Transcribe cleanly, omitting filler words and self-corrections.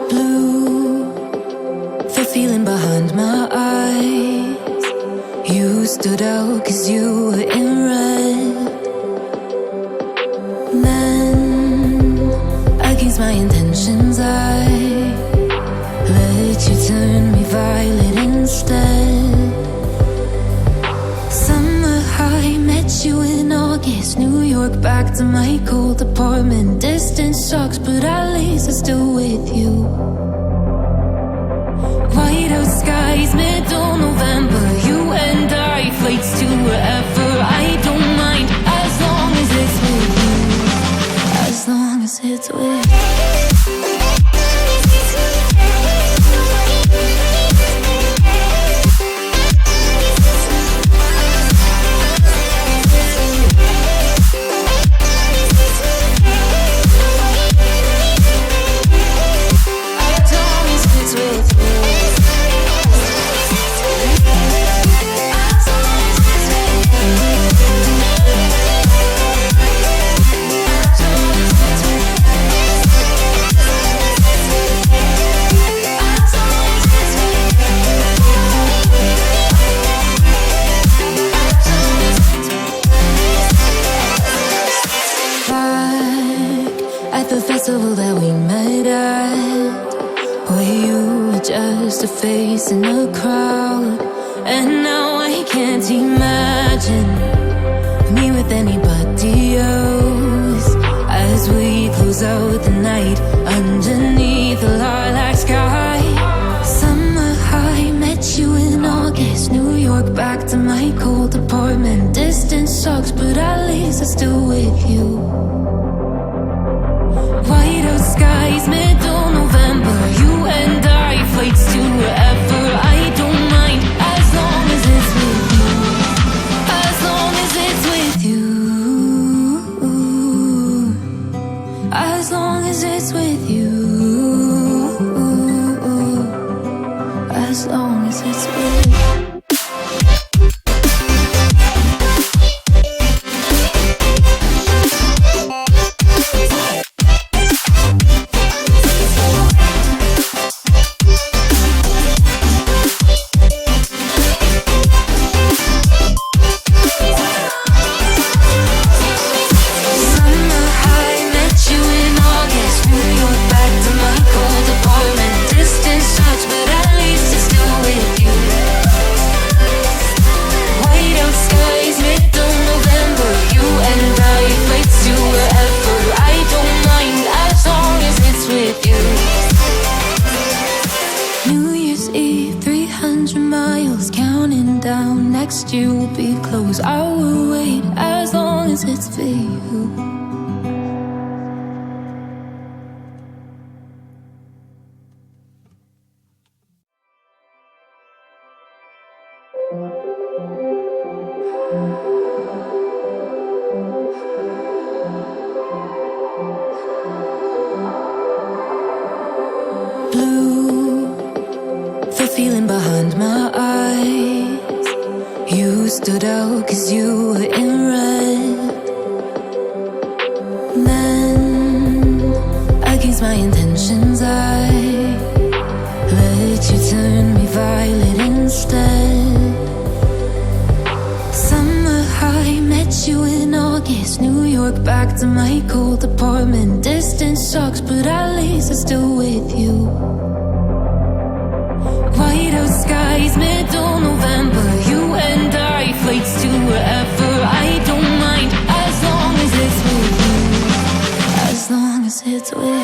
Blue, the feeling behind my eyes. You stood out 'cause you were in red. Men against my intentions, I let you turn me violet instead. Summer high, met you in August. New York, back to my cold apartment. Distance sucks, but at least I'm still with you. White out skies, middle November. You and I, flights to wherever. I don't mind, as long as it's with you. As long as it's with you. The festival that we met at, where you were just a face in the crowd. And now I can't imagine me with anybody else, as we close out the night underneath the lilac sky. Summer high, met you in August. New York, back to my cold apartment. Distance sucks, but at least I'm still with you. White out skies, middle November. You and I, flights to wherever. I don't mind, as long as it's with you. As long as it's with you. As long as it's with you. As long as it's with you. Next year will be close. I will wait as long as it's for you. Blue, the feeling behind my eyes. You stood out 'cause you were in red. Men against my intentions, I let you turn me violet instead. Summer high, met you in August. New York, back to my cold apartment. Distance sucks, but at least I'm still with you. White out skies, middle November. You and I, flights to wherever. I don't mind, as long as it's with you. As long as it's with you.